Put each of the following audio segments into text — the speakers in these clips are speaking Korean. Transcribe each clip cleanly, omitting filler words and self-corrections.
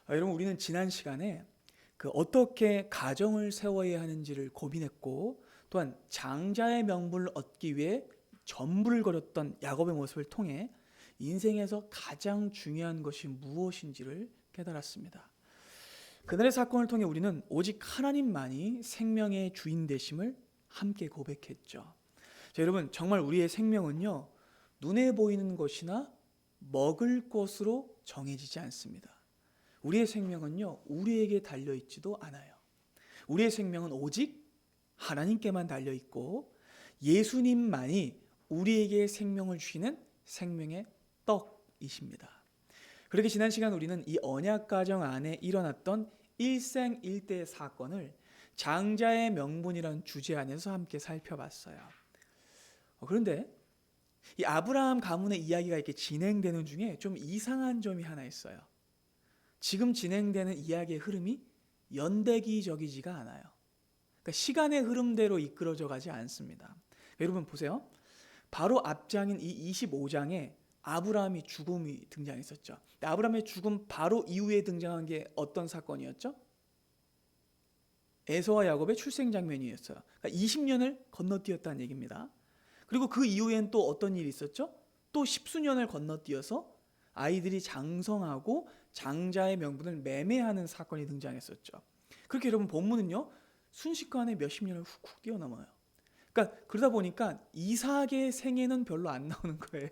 여러분, 우리는 지난 시간에 어떻게 가정을 세워야 하는지를 고민했고, 또한 장자의 명분을 얻기 위해 전부를 걸었던 야곱의 모습을 통해 인생에서 가장 중요한 것이 무엇인지를 깨달았습니다. 그날의 사건을 통해 우리는 오직 하나님만이 생명의 주인 되심을 함께 고백했죠. 자, 여러분, 정말 우리의 생명은요, 눈에 보이는 것이나 먹을 것으로 정해지지 않습니다. 우리의 생명은요, 우리에게 달려있지도 않아요. 우리의 생명은 오직 하나님께만 달려있고, 예수님만이 우리에게 생명을 주시는 생명의 떡이십니다. 그렇게 지난 시간 우리는 이 언약 가정 안에 일어났던 일생일대 사건을 장자의 명분이라는 주제 안에서 함께 살펴봤어요. 그런데 이 아브라함 가문의 이야기가 이렇게 진행되는 중에 좀 이상한 점이 하나 있어요. 지금 진행되는 이야기의 흐름이 연대기적이지가 않아요. 그러니까 시간의 흐름대로 이끌어져 가지 않습니다. 여러분 보세요. 바로 앞장인 이 25장에 아브라함의 죽음이 등장했었죠. 아브라함의 죽음 바로 이후에 등장한 게 어떤 사건이었죠? 에서와 야곱의 출생 장면이었어요. 그러니까 20년을 건너뛰었다는 얘기입니다. 그리고 그 이후엔 또 어떤 일이 있었죠? 또 십수년을 건너뛰어서 아이들이 장성하고 장자의 명분을 매매하는 사건이 등장했었죠. 그렇게 여러분 본문은요, 순식간에 몇십 년을 훅훅 뛰어넘어요. 그러니까 그러다 보니까 이삭의 생애는 별로 안 나오는 거예요.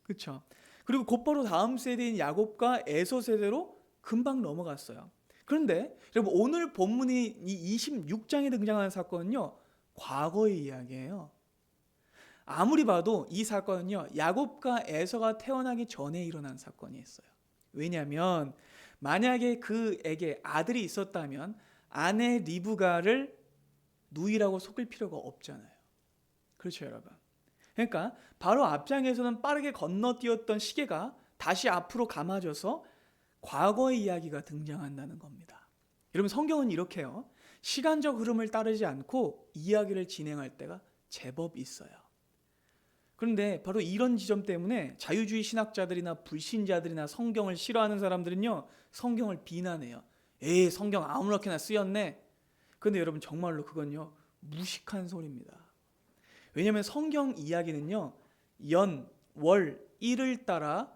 그렇죠? 그리고 곧바로 다음 세대인 야곱과 에서 세대로 금방 넘어갔어요. 그런데 여러분 오늘 본문이 이 26장에 등장하는 사건은요, 과거의 이야기예요. 아무리 봐도 이 사건은요, 야곱과 에서가 태어나기 전에 일어난 사건이었어요. 왜냐하면 만약에 그에게 아들이 있었다면 아내 리브가를 누이라고 속일 필요가 없잖아요. 그렇죠, 여러분. 그러니까 바로 앞장에서는 빠르게 건너뛰었던 시계가 다시 앞으로 감아져서 과거의 이야기가 등장한다는 겁니다. 여러분, 성경은 이렇게요, 시간적 흐름을 따르지 않고 이야기를 진행할 때가 제법 있어요. 그런데 바로 이런 지점 때문에 자유주의 신학자들이나 불신자들이나 성경을 싫어하는 사람들은요, 성경을 비난해요. 에이, 성경 아무렇게나 쓰였네. 그런데 여러분 정말로 그건요, 무식한 소리입니다. 왜냐하면 성경 이야기는요, 연, 월, 일을 따라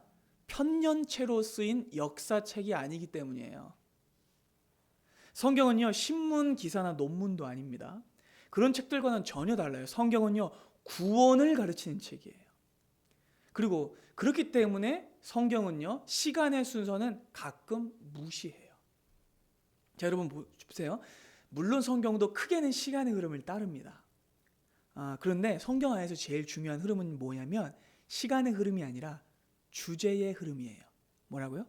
편년체로 쓰인 역사책이 아니기 때문이에요. 성경은요, 신문, 기사나 논문도 아닙니다. 그런 책들과는 전혀 달라요. 성경은요, 구원을 가르치는 책이에요. 그리고 그렇기 때문에 성경은요, 시간의 순서는 가끔 무시해요. 자, 여러분 보세요. 물론 성경도 크게는 시간의 흐름을 따릅니다. 그런데 성경 안에서 제일 중요한 흐름은 뭐냐면 시간의 흐름이 아니라 주제의 흐름이에요. 뭐라고요?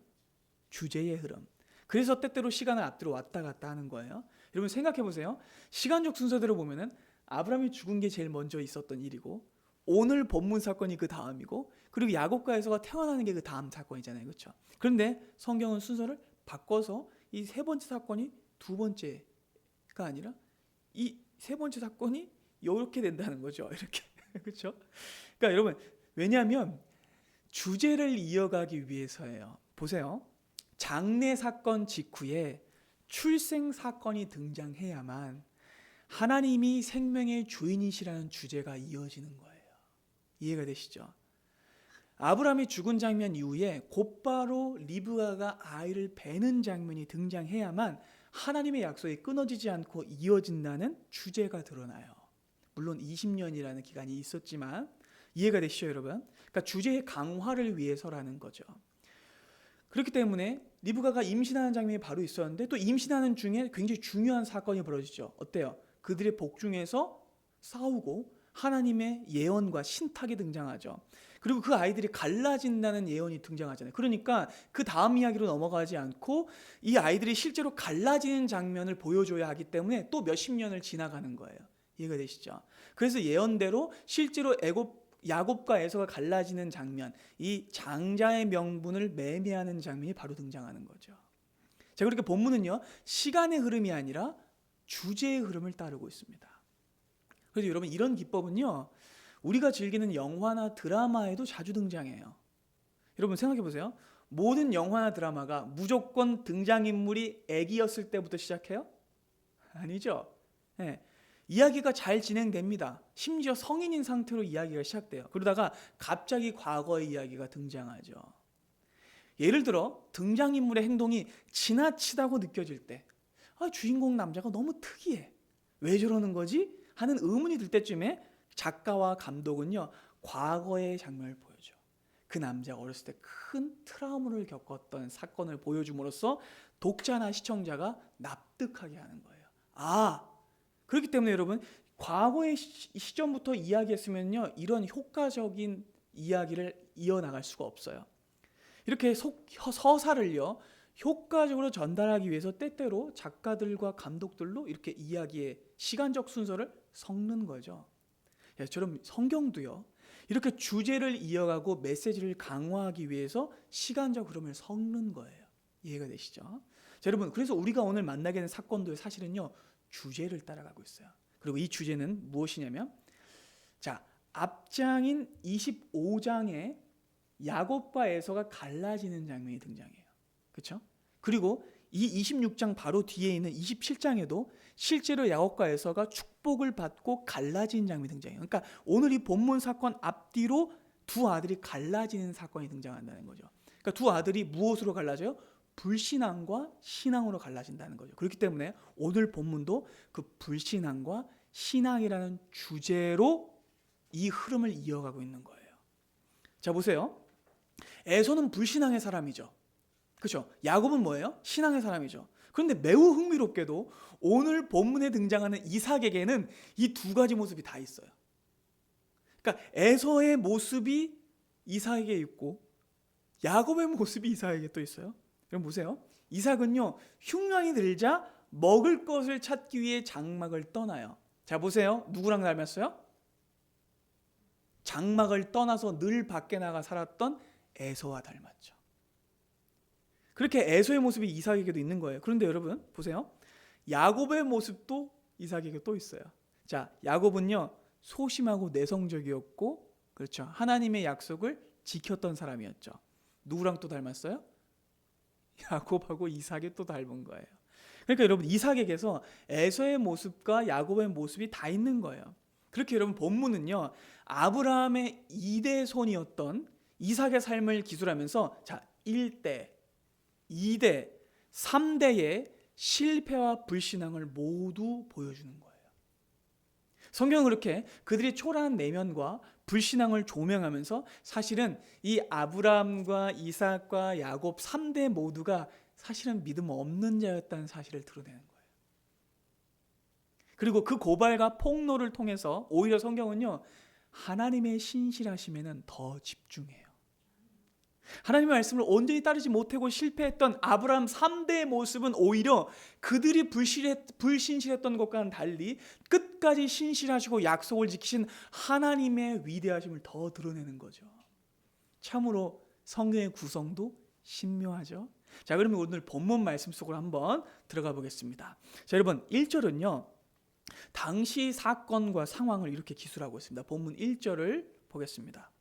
주제의 흐름. 그래서 때때로 시간을 앞뒤로 왔다 갔다 하는 거예요. 여러분 생각해 보세요. 시간적 순서대로 보면은 아브라함이 죽은 게 제일 먼저 있었던 일이고, 오늘 본문 사건이 그 다음이고, 그리고 야곱과 에서가 태어나는 게 그 다음 사건이잖아요. 그렇죠? 그런데 성경은 순서를 바꿔서 이 세 번째 사건이 두 번째가 아니라 이 세 번째 사건이 이렇게 된다는 거죠. 이렇게. 그렇죠? 그러니까 여러분, 왜냐하면 주제를 이어가기 위해서예요. 보세요. 장례 사건 직후에 출생 사건이 등장해야만 하나님이 생명의 주인이시라는 주제가 이어지는 거예요. 이해가 되시죠? 아브라함이 죽은 장면 이후에 곧바로 리브가가 아이를 베는 장면이 등장해야만 하나님의 약속이 끊어지지 않고 이어진다는 주제가 드러나요. 물론 20년이라는 기간이 있었지만 이해가 되시죠, 여러분? 그러니까 주제의 강화를 위해서라는 거죠. 그렇기 때문에 리브가가 임신하는 장면이 바로 있었는데, 또 임신하는 중에 굉장히 중요한 사건이 벌어지죠. 어때요? 그들의 복중에서 싸우고 하나님의 예언과 신탁이 등장하죠. 그리고 그 아이들이 갈라진다는 예언이 등장하잖아요. 그러니까 그 다음 이야기로 넘어가지 않고 이 아이들이 실제로 갈라지는 장면을 보여줘야 하기 때문에 또 몇십 년을 지나가는 거예요. 이해가 되시죠? 그래서 예언대로 실제로 야곱과 에서가 갈라지는 장면, 이 장자의 명분을 매매하는 장면이 바로 등장하는 거죠. 자, 그렇게 본문은요, 시간의 흐름이 아니라 주제의 흐름을 따르고 있습니다. 그래서 여러분, 이런 기법은요, 우리가 즐기는 영화나 드라마에도 자주 등장해요. 여러분 생각해 보세요. 모든 영화나 드라마가 무조건 등장인물이 애기였을 때부터 시작해요? 아니죠. 예. 이야기가 잘 진행됩니다. 심지어 성인인 상태로 이야기가 시작돼요. 그러다가 갑자기 과거의 이야기가 등장하죠. 예를 들어 등장인물의 행동이 지나치다고 느껴질 때, 주인공 남자가 너무 특이해. 왜 저러는 거지? 하는 의문이 들 때쯤에 작가와 감독은요, 과거의 장면을 보여줘. 그 남자가 어렸을 때 큰 트라우마를 겪었던 사건을 보여줌으로써 독자나 시청자가 납득하게 하는 거예요. 그렇기 때문에 여러분, 과거의 시점부터 이야기했으면요, 이런 효과적인 이야기를 이어나갈 수가 없어요. 이렇게 서사를요, 효과적으로 전달하기 위해서 때때로 작가들과 감독들로 이렇게 이야기의 시간적 순서를 섞는 거죠. 저처럼 성경도요, 이렇게 주제를 이어가고 메시지를 강화하기 위해서 시간적 흐름을 섞는 거예요. 이해가 되시죠? 자, 여러분, 그래서 우리가 오늘 만나게 된 사건도 사실은요, 주제를 따라가고 있어요. 그리고 이 주제는 무엇이냐면, 자, 앞장인 25장에 야곱과 에서가 갈라지는 장면이 등장해요. 그렇죠? 그리고 이 26장 바로 뒤에 있는 27장에도 실제로 야곱과 에서가 축복을 받고 갈라진 장면이 등장해요. 그러니까 오늘 이 본문 사건 앞뒤로 두 아들이 갈라지는 사건이 등장한다는 거죠. 그러니까 두 아들이 무엇으로 갈라져요? 불신앙과 신앙으로 갈라진다는 거죠. 그렇기 때문에 오늘 본문도 그 불신앙과 신앙이라는 주제로 이 흐름을 이어가고 있는 거예요. 자, 보세요. 에서는 불신앙의 사람이죠. 그렇죠? 야곱은 뭐예요? 신앙의 사람이죠. 그런데 매우 흥미롭게도 오늘 본문에 등장하는 이삭에게는 이 두 가지 모습이 다 있어요. 그러니까 에서의 모습이 이삭에게 있고 야곱의 모습이 이삭에게 또 있어요. 여러분 보세요. 이삭은요, 흉년이 들자 먹을 것을 찾기 위해 장막을 떠나요. 자, 보세요. 누구랑 닮았어요? 장막을 떠나서 늘 밖에 나가 살았던 에서와 닮았죠. 그렇게 에서의 모습이 이삭에게도 있는 거예요. 그런데 여러분 보세요. 야곱의 모습도 이삭에게 또 있어요. 자, 야곱은요, 소심하고 내성적이었고, 그렇죠, 하나님의 약속을 지켰던 사람이었죠. 누구랑 또 닮았어요? 야곱하고 이삭이 또 닮은 거예요. 그러니까 여러분, 이삭에게서 에서의 모습과 야곱의 모습이 다 있는 거예요. 그렇게 여러분, 본문은요, 아브라함의 2대 손이었던 이삭의 삶을 기술하면서, 자, 1대, 2대, 3대의 실패와 불신앙을 모두 보여주는 거예요. 성경은 그렇게 그들이 초라한 내면과 불신앙을 조명하면서 사실은 이 아브라함과 이삭과 야곱 3대 모두가 사실은 믿음 없는 자였다는 사실을 드러내는 거예요. 그리고 그 고발과 폭로를 통해서 오히려 성경은요, 하나님의 신실하심에는 더 집중해요. 하나님의 말씀을 온전히 따르지 못하고 실패했던 아브라함 3대의 모습은 오히려 그들이 불신실했던 것과는 달리 끝까지 신실하시고 약속을 지키신 하나님의 위대하심을 더 드러내는 거죠. 참으로 성경의 구성도 신묘하죠. 자, 그러면 오늘 본문 말씀 속으로 한번 들어가 보겠습니다. 자, 여러분, 1절은요, 당시 사건과 상황을 이렇게 기술하고 있습니다. 본문 1절을 보겠습니다.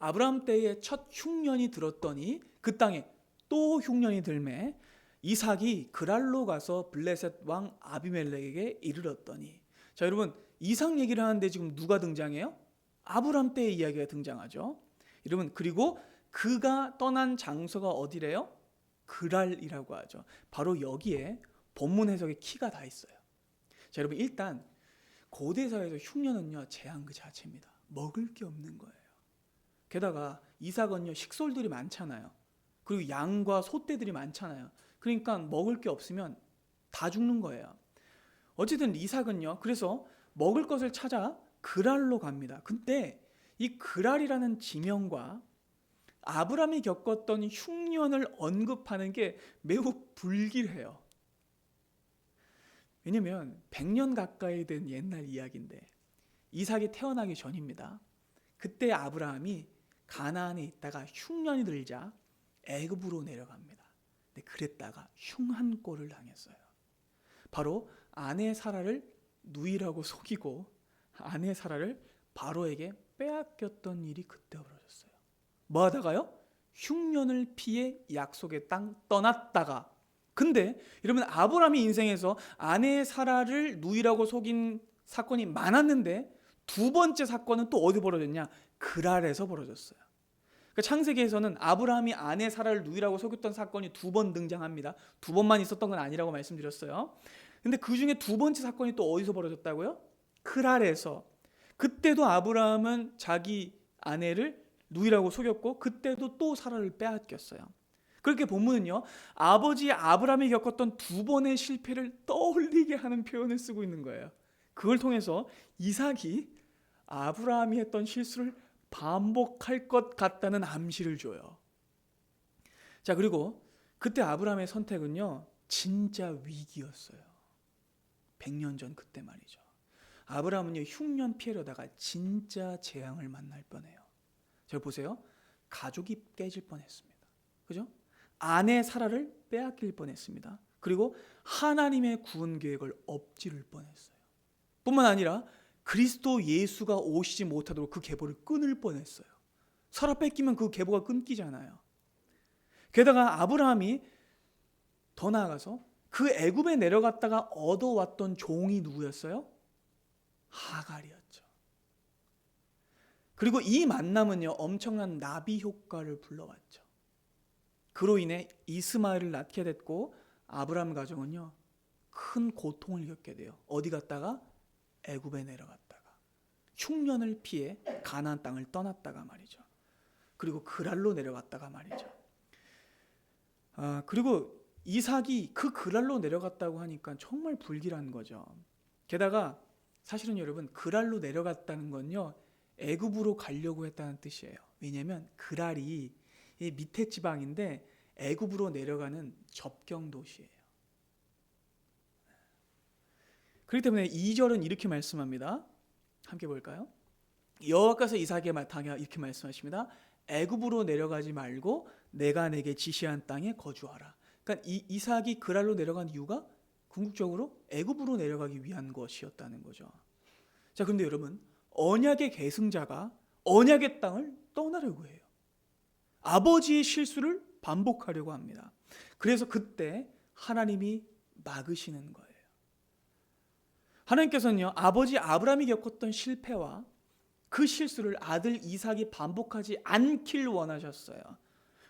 아브라함 때에 첫 흉년이 들었더니 그 땅에 또 흉년이 들매 이삭이 그랄로 가서 블레셋 왕 아비멜렉에게 이르렀더니. 자, 여러분, 이삭 얘기를 하는데 지금 누가 등장해요? 아브라함 때의 이야기가 등장하죠. 여러분, 그리고 그가 떠난 장소가 어디래요? 그랄이라고 하죠. 바로 여기에 본문 해석의 키가 다 있어요. 자, 여러분, 일단 고대 사회에서 흉년은요, 재앙 그 자체입니다. 먹을 게 없는 거예요. 게다가 이삭은요, 식솔들이 많잖아요. 그리고 양과 소떼들이 많잖아요. 그러니까 먹을 게 없으면 다 죽는 거예요. 어쨌든 이삭은요, 그래서 먹을 것을 찾아 그랄로 갑니다. 근데 이 그랄이라는 지명과 아브라함이 겪었던 흉년을 언급하는 게 매우 불길해요. 왜냐면 100년 가까이 된 옛날 이야기인데 이삭이 태어나기 전입니다. 그때 아브라함이 가나안에 있다가 흉년이 들자 애굽으로 내려갑니다. 근데 그랬다가 흉한 꼴을 당했어요. 바로 아내 사라를 누이라고 속이고 아내 사라를 바로에게 빼앗겼던 일이 그때 벌어졌어요. 뭐 하다가요? 흉년을 피해 약속의 땅 떠났다가, 근데 여러분 아브라함의 인생에서 아내 사라를 누이라고 속인 사건이 많았는데 두 번째 사건은 또 어디 벌어졌냐? 그랄에서 벌어졌어요. 그러니까 창세기에서는 아브라함이 아내 사라를 누이라고 속였던 사건이 두 번 등장합니다. 두 번만 있었던 건 아니라고 말씀드렸어요. 근데 그 중에 두 번째 사건이 또 어디서 벌어졌다고요? 그랄에서. 그때도 아브라함은 자기 아내를 누이라고 속였고 그때도 또 사라를 빼앗겼어요. 그렇게 본문은요, 아버지 아브라함이 겪었던 두 번의 실패를 떠올리게 하는 표현을 쓰고 있는 거예요. 그걸 통해서 이삭이 아브라함이 했던 실수를 반복할 것 같다는 암시를 줘요. 자, 그리고 그때 아브라함의 선택은요, 진짜 위기였어요. 100년 전 그때 말이죠. 아브라함은요, 흉년 피하려다가 진짜 재앙을 만날 뻔해요. 저 보세요. 가족이 깨질 뻔했습니다. 그죠? 아내 사라를 빼앗길 뻔했습니다. 그리고 하나님의 구원 계획을 엎지를 뻔했어요. 뿐만 아니라 그리스도 예수가 오시지 못하도록 그 계보를 끊을 뻔했어요. 사라 뺏기면 그 계보가 끊기잖아요. 게다가 아브라함이 더 나아가서 그 애굽에 내려갔다가 얻어왔던 종이 누구였어요? 하갈이었죠. 그리고 이 만남은요, 엄청난 나비 효과를 불러왔죠. 그로 인해 이스마엘을 낳게 됐고 아브라함 가정은요, 큰 고통을 겪게 돼요. 어디 갔다가? 애굽에 내려갔다가 흉년을 피해 가나안 땅을 떠났다가 말이죠. 그리고 그랄로 내려갔다가 말이죠. 그리고 이삭이 그 그랄로 내려갔다고 하니까 정말 불길한 거죠. 게다가 사실은 여러분, 그랄로 내려갔다는 건요, 애굽으로 가려고 했다는 뜻이에요. 왜냐하면 그랄이 밑에 지방인데 애굽으로 내려가는 접경 도시예요. 그렇기 때문에 2절은 이렇게 말씀합니다. 함께 볼까요? 여호와께서 이삭에게 이렇게 말씀하십니다. 애굽으로 내려가지 말고 내가 내게 지시한 땅에 거주하라. 그러니까 이삭이 그랄로 내려간 이유가 궁극적으로 애굽으로 내려가기 위한 것이었다는 거죠. 자, 그런데 여러분, 언약의 계승자가 언약의 땅을 떠나려고 해요. 아버지의 실수를 반복하려고 합니다. 그래서 그때 하나님이 막으시는 거예요. 하나님께서는요, 아버지 아브라함이 겪었던 실패와 그 실수를 아들 이삭이 반복하지 않길 원하셨어요.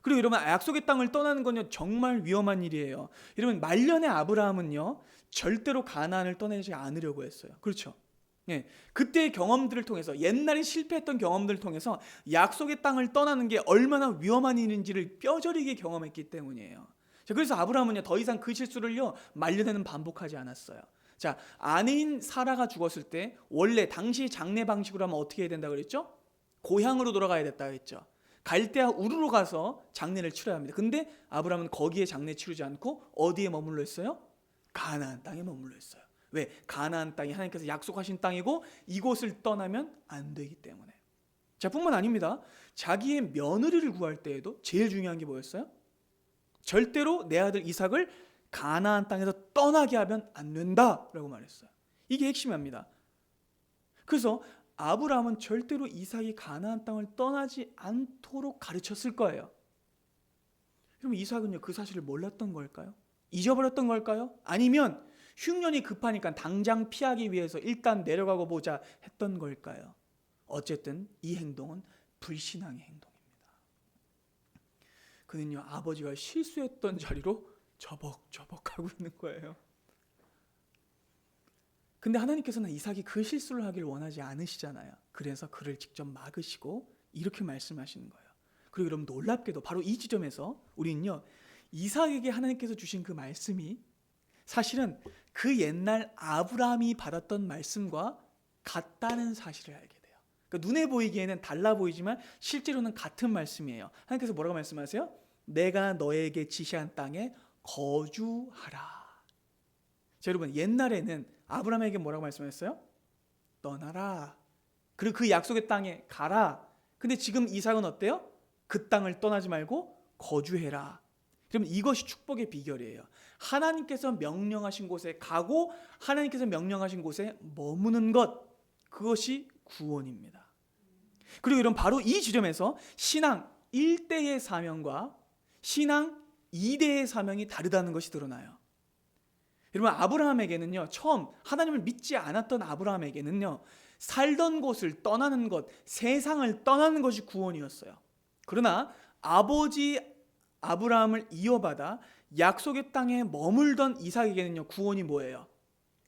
그리고 여러분, 약속의 땅을 떠나는 건요, 정말 위험한 일이에요. 여러분, 말년의 아브라함은요, 절대로 가나안을 떠나지 않으려고 했어요. 그렇죠? 예, 그때의 경험들을 통해서, 옛날에 실패했던 경험들을 통해서 약속의 땅을 떠나는 게 얼마나 위험한 일인지를 뼈저리게 경험했기 때문이에요. 자, 그래서 아브라함은요, 더 이상 그 실수를요, 말년에는 반복하지 않았어요. 자, 아내인 사라가 죽었을 때 원래 당시 장례 방식으로 하면 어떻게 해야 된다 그랬죠? 고향으로 돌아가야 됐다 그랬죠. 갈대아 우르로 가서 장례를 치러야 합니다. 근데 아브라함은 거기에 장례 치르지 않고 어디에 머물러 있어요? 가나안 땅에 머물러 있어요. 왜? 가나안 땅이 하나님께서 약속하신 땅이고 이곳을 떠나면 안 되기 때문에. 자, 뿐만 아닙니다. 자기의 며느리를 구할 때에도 제일 중요한 게 뭐였어요? 절대로 내 아들 이삭을 가나안 땅에서 떠나게 하면 안 된다라고 말했어요. 이게 핵심입니다. 그래서 아브라함은 절대로 이삭이 가나안 땅을 떠나지 않도록 가르쳤을 거예요. 그럼 이삭은요, 그 사실을 몰랐던 걸까요? 잊어버렸던 걸까요? 아니면 흉년이 급하니까 당장 피하기 위해서 일단 내려가고 보자 했던 걸까요? 어쨌든 이 행동은 불신앙의 행동입니다. 그는요, 아버지가 실수했던 자리로 저벅저벅하고 있는 거예요. 근데 하나님께서는 이삭이 그 실수를 하길 원하지 않으시잖아요. 그래서 그를 직접 막으시고 이렇게 말씀하시는 거예요. 그리고 여러분, 놀랍게도 바로 이 지점에서 우리는요, 이삭에게 하나님께서 주신 그 말씀이 사실은 그 옛날 아브라함이 받았던 말씀과 같다는 사실을 알게 돼요. 그러니까 눈에 보이기에는 달라 보이지만 실제로는 같은 말씀이에요. 하나님께서 뭐라고 말씀하세요? 내가 너에게 지시한 땅에 거주하라. 자, 여러분, 옛날에는 아브라함에게 뭐라고 말씀하셨어요? 떠나라. 그리고 그 약속의 땅에 가라. 근데 지금 이삭은 어때요? 그 땅을 떠나지 말고 거주해라. 그러면 이것이 축복의 비결이에요. 하나님께서 명령하신 곳에 가고 하나님께서 명령하신 곳에 머무는 것, 그것이 구원입니다. 그리고 여러분, 바로 이 지점에서 신앙, 1대의 사명과 신앙 2대의 사명이 다르다는 것이 드러나요. 여러분, 아브라함에게는요, 처음 하나님을 믿지 않았던 아브라함에게는요, 살던 곳을 떠나는 것, 세상을 떠나는 것이 구원이었어요. 그러나 아버지 아브라함을 이어받아 약속의 땅에 머물던 이삭에게는요, 구원이 뭐예요?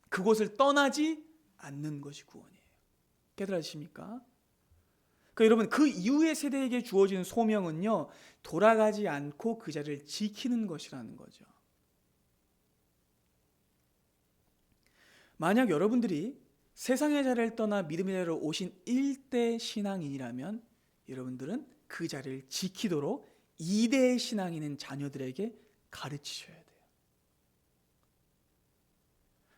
그곳을 떠나지 않는 것이 구원이에요. 깨달으십니까? 그러니까 여러분, 그 이후의 세대에게 주어지는 소명은요, 돌아가지 않고 그 자리를 지키는 것이라는 거죠. 만약 여러분들이 세상의 자리를 떠나 믿음의 자리로 오신 1대 신앙인이라면 여러분들은 그 자리를 지키도록 2대의 신앙인인 자녀들에게 가르치셔야 돼요.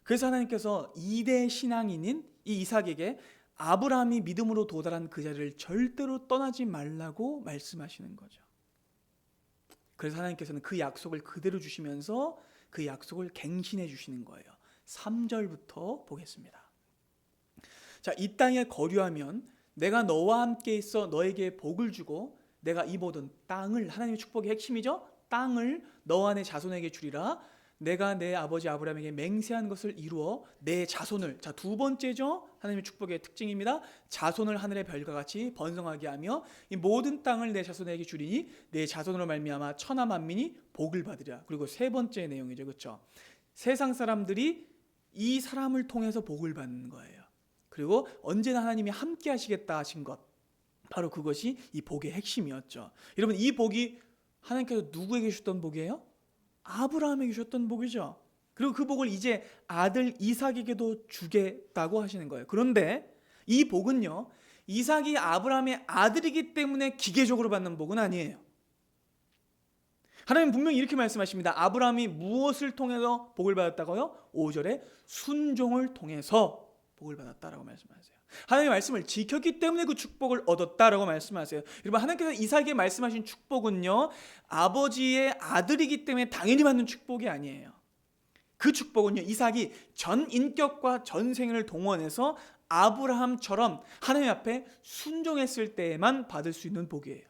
그래서 하나님께서 2대 신앙인인 이 이삭에게 아브라함이 믿음으로 도달한 그 자리를 절대로 떠나지 말라고 말씀하시는 거죠. 그래서 하나님께서는 그 약속을 그대로 주시면서 그 약속을 갱신해 주시는 거예요. 3절부터 보겠습니다. 자, 이 땅에 거류하면 내가 너와 함께 있어 너에게 복을 주고 내가 이 모든 땅을, 하나님의 축복의 핵심이죠, 땅을 너와 내 자손에게 주리라. 내가 내 아버지 아브라함에게 맹세한 것을 이루어 내 자손을, 자, 두 번째죠, 하나님의 축복의 특징입니다. 자손을 하늘의 별과 같이 번성하게 하며 이 모든 땅을 내 자손에게 주리니 내 자손으로 말미암아 천하 만민이 복을 받으리라. 그리고 세 번째 내용이죠, 그렇죠? 세상 사람들이 이 사람을 통해서 복을 받는 거예요. 그리고 언제나 하나님이 함께 하시겠다 하신 것, 바로 그것이 이 복의 핵심이었죠. 여러분, 이 복이 하나님께서 누구에게 주셨던 복이에요? 아브라함에게 주셨던 복이죠. 그리고 그 복을 이제 아들 이삭에게도 주겠다고 하시는 거예요. 그런데 이 복은요, 이삭이 아브라함의 아들이기 때문에 기계적으로 받는 복은 아니에요. 하나님 분명히 이렇게 말씀하십니다. 아브라함이 무엇을 통해서 복을 받았다고요? 5절에 순종을 통해서 복을 받았다라고 말씀하세요. 하나님의 말씀을 지켰기 때문에 그 축복을 얻었다라고 말씀하세요. 여러분, 하나님께서 이삭에게 말씀하신 축복은요, 아버지의 아들이기 때문에 당연히 받는 축복이 아니에요. 그 축복은요, 이삭이 전 인격과 전 생애를 동원해서 아브라함처럼 하나님 앞에 순종했을 때에만 받을 수 있는 복이에요.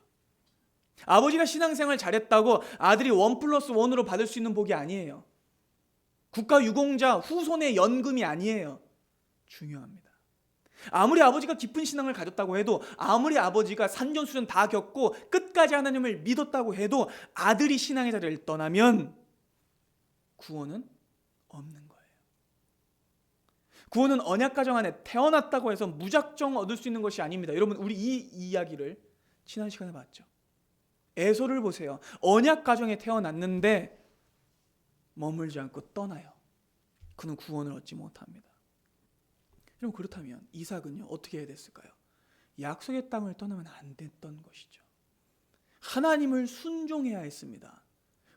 아버지가 신앙생활 잘했다고 아들이 1+1으로 받을 수 있는 복이 아니에요. 국가유공자 후손의 연금이 아니에요. 중요합니다. 아무리 아버지가 깊은 신앙을 가졌다고 해도, 아무리 아버지가 산전수전 다 겪고 끝까지 하나님을 믿었다고 해도 아들이 신앙의 자리를 떠나면 구원은 없는 거예요. 구원은 언약가정 안에 태어났다고 해서 무작정 얻을 수 있는 것이 아닙니다. 여러분, 우리 이 이야기를 지난 시간에 봤죠. 에서를 보세요. 언약가정에 태어났는데 머물지 않고 떠나요. 그는 구원을 얻지 못합니다. 그럼 그렇다면 이삭은요, 어떻게 해야 됐을까요? 약속의 땅을 떠나면 안 됐던 것이죠. 하나님을 순종해야 했습니다.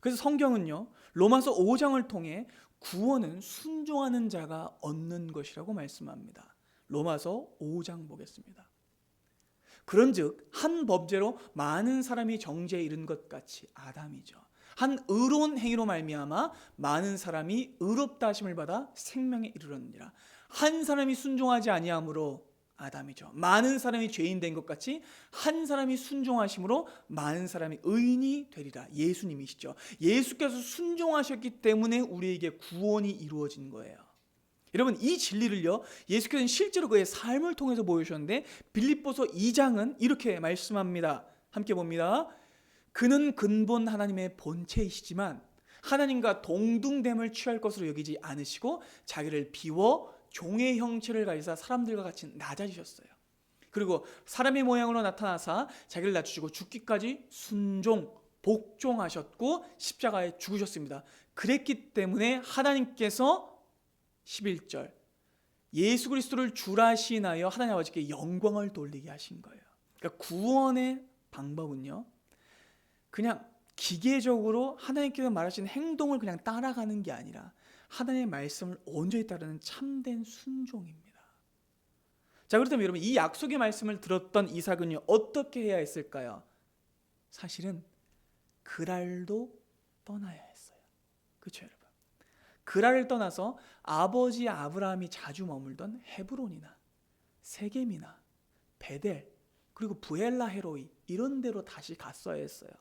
그래서 성경은요, 로마서 5장을 통해 구원은 순종하는 자가 얻는 것이라고 말씀합니다. 로마서 5장 보겠습니다. 그런즉 한 범죄로 많은 사람이 정죄에 이른 것 같이, 아담이죠, 한 의로운 행위로 말미암아 많은 사람이 의롭다 하심을 받아 생명에 이르렀느니라. 한 사람이 순종하지 아니함으로, 아담이죠, 많은 사람이 죄인 된 것 같이 한 사람이 순종하심으로 많은 사람이 의인이 되리라. 예수님이시죠. 예수께서 순종하셨기 때문에 우리에게 구원이 이루어진 거예요. 여러분, 이 진리를요, 예수께서는 실제로 그의 삶을 통해서 보여주셨는데 빌립보서 2장은 이렇게 말씀합니다. 함께 봅니다. 그는 근본 하나님의 본체이시지만 하나님과 동등됨을 취할 것으로 여기지 않으시고 자기를 비워 종의 형체를 가지사 사람들과 같이 낮아지셨어요. 그리고 사람의 모양으로 나타나사 자기를 낮추시고 죽기까지 순종, 복종하셨고 십자가에 죽으셨습니다. 그랬기 때문에 하나님께서 11절 예수 그리스도를 주라시나여 하나님 아버지께 영광을 돌리게 하신 거예요. 그러니까 구원의 방법은요, 그냥 기계적으로 하나님께서 말하신 행동을 그냥 따라가는 게 아니라 하나님의 말씀을 온전히 따르는 참된 순종입니다. 자, 그렇다면 여러분, 이 약속의 말씀을 들었던 이삭은요, 어떻게 해야 했을까요? 사실은 그랄도 떠나야 했어요. 그렇죠, 여러분? 그랄을 떠나서 아버지 아브라함이 자주 머물던 헤브론이나 세겜이나 베델, 그리고 부엘라 헤로이, 이런 데로 다시 갔어야 했어요.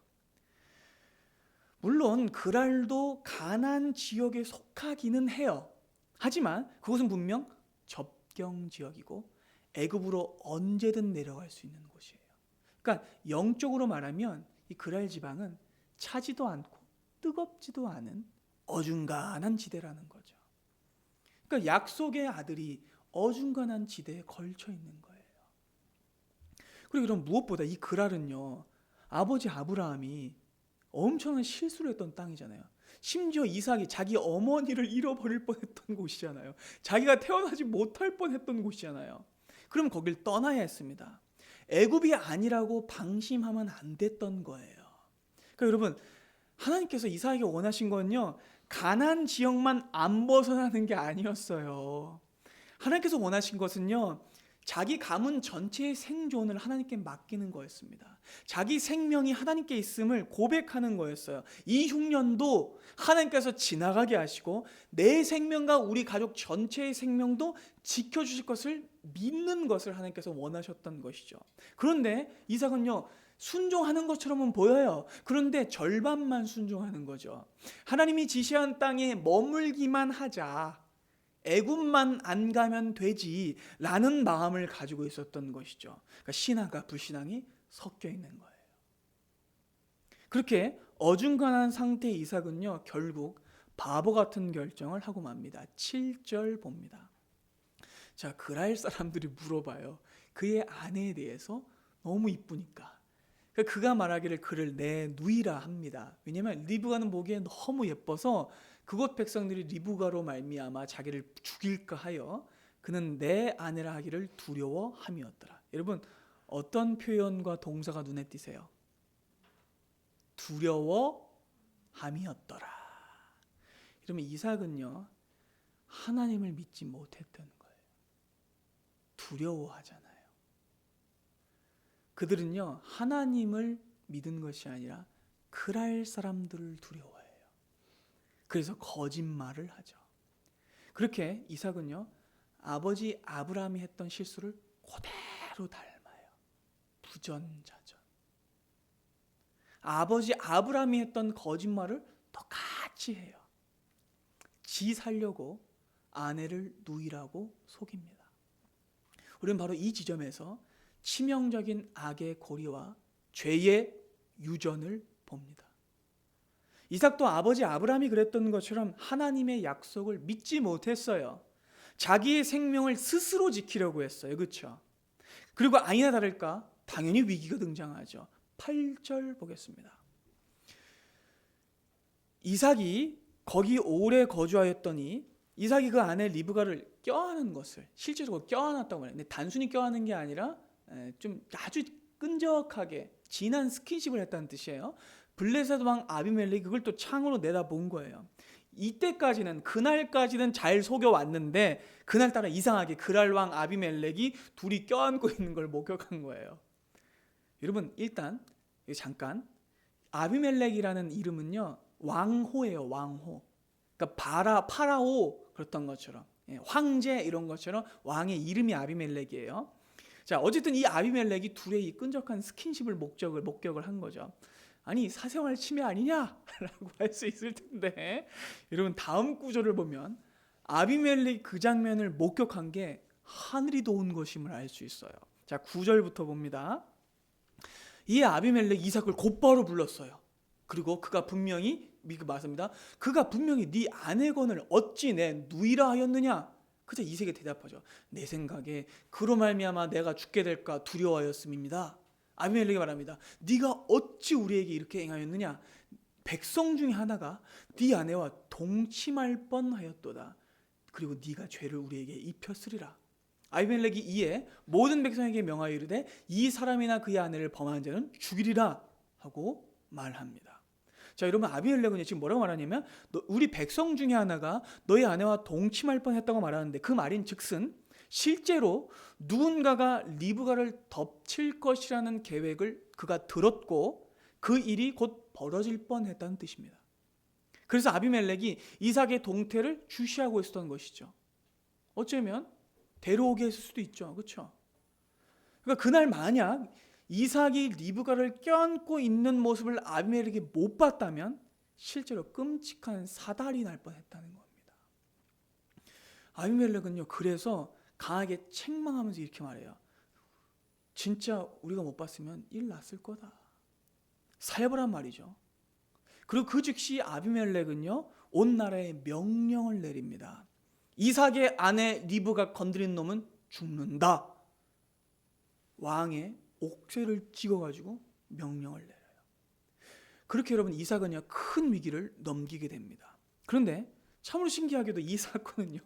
물론 그랄도 가나안 지역에 속하기는 해요. 하지만 그곳은 분명 접경 지역이고 애굽으로 언제든 내려갈 수 있는 곳이에요. 그러니까 영적으로 말하면 이 그랄 지방은 차지도 않고 뜨겁지도 않은 어중간한 지대라는 거죠. 그러니까 약속의 아들이 어중간한 지대에 걸쳐 있는 거예요. 그리고 이런 무엇보다 이 그랄은요, 아버지 아브라함이 엄청난 실수를 했던 땅이잖아요. 심지어 이삭이 자기 어머니를 잃어버릴 뻔했던 곳이잖아요. 자기가 태어나지 못할 뻔했던 곳이잖아요. 그럼 거길 떠나야 했습니다. 애굽이 아니라고 방심하면 안 됐던 거예요. 그러니까 여러분, 하나님께서 이삭에게 원하신 건요, 가나안 지역만 안 벗어나는 게 아니었어요. 하나님께서 원하신 것은요, 자기 가문 전체의 생존을 하나님께 맡기는 거였습니다. 자기 생명이 하나님께 있음을 고백하는 거였어요. 이 흉년도 하나님께서 지나가게 하시고 내 생명과 우리 가족 전체의 생명도 지켜주실 것을 믿는 것을 하나님께서 원하셨던 것이죠. 그런데 이삭은요, 순종하는 것처럼은 보여요. 그런데 절반만 순종하는 거죠. 하나님이 지시한 땅에 머물기만 하자, 애굽만 안 가면 되지라는 마음을 가지고 있었던 것이죠. 그러니까 신앙과 불신앙이 섞여 있는 거예요. 그렇게 어중간한 상태의 이삭은요, 결국 바보 같은 결정을 하고 맙니다. 7절 봅니다. 자, 그랄 사람들이 물어봐요. 그의 아내에 대해서 너무 이쁘니까. 그가 말하기를 그를 내 누이라 합니다. 왜냐하면 리브가는 보기에 너무 예뻐서 그곳 백성들이 리브가로 말미암아 자기를 죽일까 하여 그는 내 아내라 하기를 두려워함이었더라. 여러분, 어떤 표현과 동사가 눈에 띄세요? 두려워함이었더라. 이러면 이삭은요, 하나님을 믿지 못했던 거예요. 두려워하잖아요. 그들은요, 하나님을 믿은 것이 아니라 그랄 사람들을 두려워해요. 그래서 거짓말을 하죠. 그렇게 이삭은요, 아버지 아브라함이 했던 실수를 그대로 닮아요. 부전자전. 아버지 아브라함이 했던 거짓말을 똑같이 해요. 지 살려고 아내를 누이라고 속입니다. 우리는 바로 이 지점에서 치명적인 악의 고리와 죄의 유전을 봅니다. 이삭도 아버지 아브라함이 그랬던 것처럼 하나님의 약속을 믿지 못했어요. 자기의 생명을 스스로 지키려고 했어요. 그렇죠? 그리고 아니나 다를까 당연히 위기가 등장하죠. 8절 보겠습니다. 이삭이 거기 오래 거주하였더니 이삭이 그 아내 리브가를 껴안은 것을, 실제적으로 껴안았다고 말해요. 근데 단순히 껴안은 게 아니라 좀 아주 끈적하게 진한 스킨십을 했다는 뜻이에요. 블레셋 왕 아비멜렉이 그걸 또 창으로 내다본 거예요. 이때까지는, 그날까지는 잘 속여왔는데 그날따라 이상하게 그랄 왕 아비멜렉이 둘이 껴안고 있는 걸 목격한 거예요. 여러분, 일단 잠깐, 아비멜렉이라는 이름은요, 왕호예요. 왕호. 그러니까 파라오 그랬던 것처럼, 황제 이런 것처럼 왕의 이름이 아비멜렉이에요. 자, 어쨌든 이 아비멜렉이 둘의 이 끈적한 스킨십을 목격을 한 거죠. 아니, 사생활 침해 아니냐라고 할 수 있을 텐데, 여러분 다음 구절을 보면 아비멜렉이 그 장면을 목격한 게 하늘이 도운 것임을 알 수 있어요. 자, 9절부터 봅니다. 이 아비멜렉 이삭을 곧바로 불렀어요. 그리고 그가 분명히 말씀합니다. 그가 분명히 네 아내건을 어찌 내 누이라 하였느냐? 그저 이삭이 대답하죠. 내 생각에 그로 말미암아 내가 죽게 될까 두려워하였음입니다. 아비멜렉이 말합니다. 네가 어찌 우리에게 이렇게 행하였느냐? 백성 중에 하나가 네 아내와 동침할 뻔하였도다. 그리고 네가 죄를 우리에게 입혔으리라. 아비멜렉이 이에 모든 백성에게 명하여 이르되 이 사람이나 그의 아내를 범한 자는 죽이리라 하고 말합니다. 자, 여러분, 아비멜렉은 지금 뭐라고 말하냐면 우리 백성 중에 하나가 너의 아내와 동침할 뻔했다고 말하는데, 그 말인 즉슨 실제로 누군가가 리브가를 덮칠 것이라는 계획을 그가 들었고 그 일이 곧 벌어질 뻔했다는 뜻입니다. 그래서 아비멜렉이 이삭의 동태를 주시하고 있었던 것이죠. 어쩌면 데려오게 했을 수도 있죠. 그렇죠? 그러니까 그날 만약 이삭이 리브가를 껴안고 있는 모습을 아비멜렉이 못 봤다면 실제로 끔찍한 사달이 날 뻔했다는 겁니다. 아비멜렉은요, 그래서 강하게 책망하면서 이렇게 말해요. 진짜 우리가 못 봤으면 일 났을 거다. 살해보란 말이죠. 그리고 그 즉시 아비멜렉은요, 온 나라에 명령을 내립니다. 이삭의 아내 리브가 건드린 놈은 죽는다. 왕의 옥새를 찍어가지고 명령을 내려요. 그렇게 여러분 이삭은요, 큰 위기를 넘기게 됩니다. 그런데 참으로 신기하게도 이 사건은요,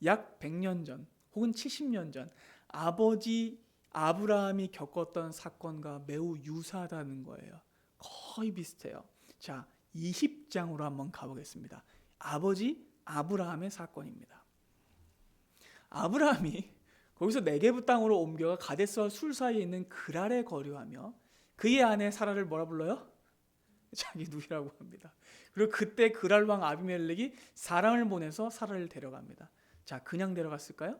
약 100년 전 혹은 70년 전 아버지 아브라함이 겪었던 사건과 매우 유사하다는 거예요. 거의 비슷해요. 자, 20장으로 한번 가보겠습니다. 아버지 아브라함의 사건입니다. 아브라함이 거기서 네게브 땅으로 옮겨가 가데스와 술 사이에 있는 그랄에 거류하며 그의 아내 사라를 뭐라 불러요? 자기 누이라고 합니다. 그리고 그때 그랄 왕 아비멜렉이 사람을 보내서 사라를 데려갑니다. 자, 그냥 데려갔을까요?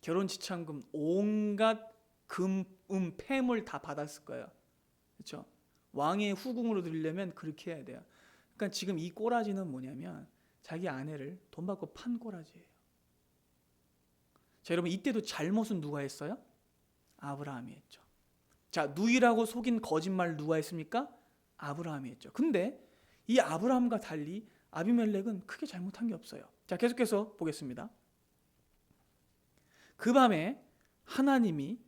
결혼 지참금 온갖 금, 폐물 다 받았을 거예요. 그렇죠? 왕의 후궁으로 드리려면 그렇게 해야 돼요. 그러니까 지금 이 꼬라지는 뭐냐면 자기 아내를 돈 받고 판 꼬라지예요. 자, 여러분 이때도 잘못은 누가 했어요? 아브라함이 했죠. 자, 누이라고 속인 거짓말 누가 했습니까? 아브라함이 했죠. 근데 이 아브라함과 달리 아비멜렉은 크게 잘못한 게 없어요. 자, 계속해서 보겠습니다. 그 밤에 하나님이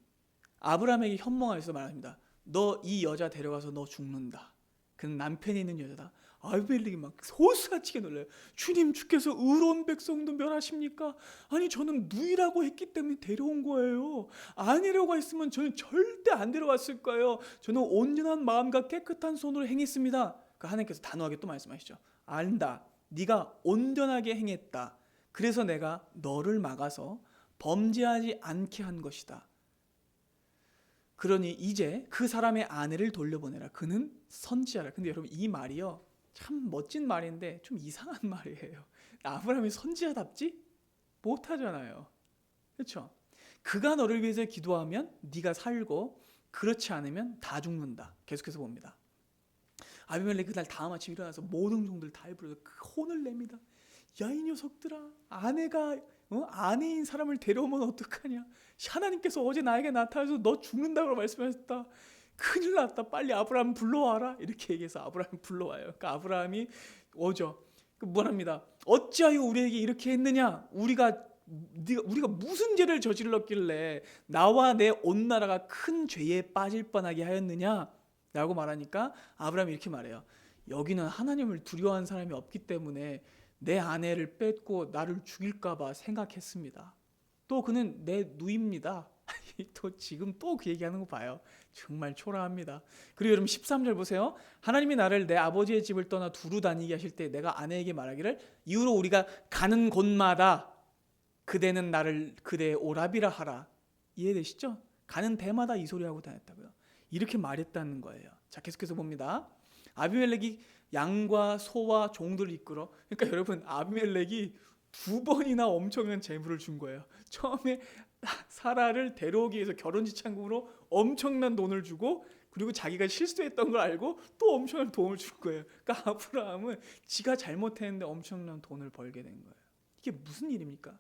아브라함에게 현몽하여서 말합니다. 너 이 여자 데려가서 너 죽는다. 그는 남편이 있는 여자다. 아비멜렉이 막 소스라치게 놀라요. 주님, 주께서 의로운 백성도 멸하십니까? 아니, 저는 누이라고 했기 때문에 데려온 거예요. 아니라고 했으면 저는 절대 안 데려왔을 거예요. 저는 온전한 마음과 깨끗한 손으로 행했습니다. 그 하나님께서 단호하게 또 말씀하시죠. 안다. 네가 온전하게 행했다. 그래서 내가 너를 막아서 범죄하지 않게 한 것이다. 그러니 이제 그 사람의 아내를 돌려보내라. 그는 선지자라. 근데 여러분 이 말이요, 참 멋진 말인데 좀 이상한 말이에요. 아브라함이 선지자답지 못하잖아요. 그렇죠? 그가 너를 위해서 기도하면 네가 살고 그렇지 않으면 다 죽는다. 계속해서 봅니다. 아비멜렉 그날 다음 아침 일어나서 모든 종들 다 불러서 혼을 냅니다. 야, 이 녀석들아, 아내가 아내인 사람을 데려오면 어떡하냐? 하나님께서 어제 나에게 나타나서 너 죽는다고 말씀하셨다. 큰일 났다. 빨리 아브라함 불러와라. 이렇게 얘기해서 아브라함 불러와요. 그러니까 아브라함이 오죠. 뭐랍니다. 어찌하여 우리에게 이렇게 했느냐? 우리가 무슨 죄를 저질렀길래 나와 내 온 나라가 큰 죄에 빠질 뻔하게 하였느냐? 라고 말하니까 아브라함이 이렇게 말해요. 여기는 하나님을 두려워하는 사람이 없기 때문에 내 아내를 뺏고 나를 죽일까 봐 생각했습니다. 또 그는 내 누이입니다. 또 지금 또 그 얘기하는 거 봐요. 정말 초라합니다. 그리고 여러분 13절 보세요. 하나님이 나를 내 아버지의 집을 떠나 두루 다니게 하실 때 내가 아내에게 말하기를 이후로 우리가 가는 곳마다 그대는 나를 그대의 오라비라 하라. 이해되시죠? 가는 데마다 이 소리하고 다녔다고요. 이렇게 말했다는 거예요. 자, 계속해서 봅니다. 아비멜렉이 양과 소와 종들을 이끌어, 그러니까 여러분 아비멜렉이 2번이나 엄청난 재물을 준 거예요. 처음에 사라를 데려오기 위해서 결혼지참금으로 엄청난 돈을 주고, 그리고 자기가 실수했던 걸 알고 또 엄청난 돈을 준 거예요. 그러니까 아브라함은 지가 잘못했는데 엄청난 돈을 벌게 된 거예요. 이게 무슨 일입니까?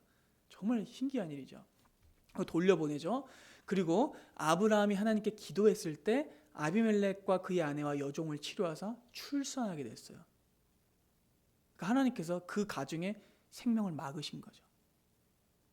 정말 신기한 일이죠. 돌려보내죠. 그리고 아브라함이 하나님께 기도했을 때 아비멜렉과 그의 아내와 여종을 치료하사 출산하게 됐어요. 그러니까 하나님께서 그 가정의 생명을 막으신 거죠.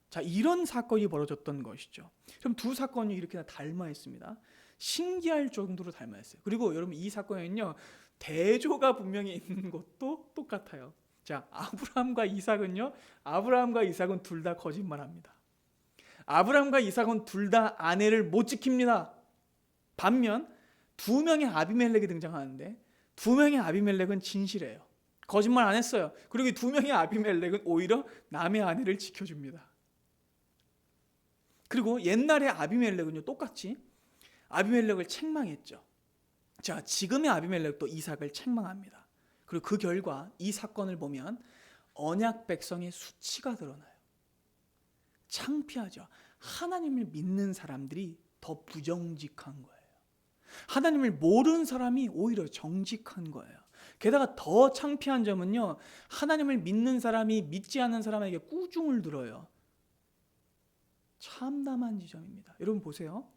자, 이런 사건이 벌어졌던 것이죠. 그럼 두 사건이 이렇게 닮아 있습니다. 신기할 정도로 닮아 있어요. 그리고 여러분 이 사건에는요, 대조가 분명히 있는 것도 똑같아요. 자, 아브라함과 이삭은 둘 다 거짓말합니다. 아브라함과 이삭은 둘 다 아내를 못 지킵니다. 반면 두 명의 아비멜렉이 등장하는데 두 명의 아비멜렉은 진실해요. 거짓말 안 했어요. 그리고 두 명의 아비멜렉은 오히려 남의 아내를 지켜줍니다. 그리고 옛날의 아비멜렉은요, 똑같이 아비멜렉을 책망했죠. 자, 지금의 아비멜렉도 이삭을 책망합니다. 그리고 그 결과 이 사건을 보면 언약 백성의 수치가 드러나요. 창피하죠. 하나님을 믿는 사람들이 더 부정직한 거예요. 하나님을 모르는 사람이 오히려 정직한 거예요. 게다가 더 창피한 점은요, 하나님을 믿는 사람이 믿지 않는 사람에게 꾸중을 들어요. 참담한 지점입니다. 여러분 보세요.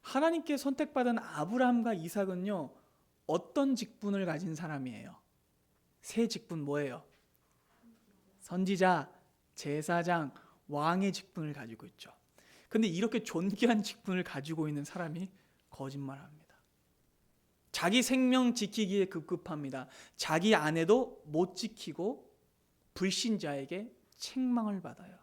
하나님께 선택받은 아브라함과 이삭은요, 어떤 직분을 가진 사람이에요? 세 직분 뭐예요? 선지자, 제사장, 왕의 직분을 가지고 있죠. 근데 이렇게 존귀한 직분을 가지고 있는 사람이 거짓말합니다. 자기 생명 지키기에 급급합니다. 자기 아내도 못 지키고 불신자에게 책망을 받아요.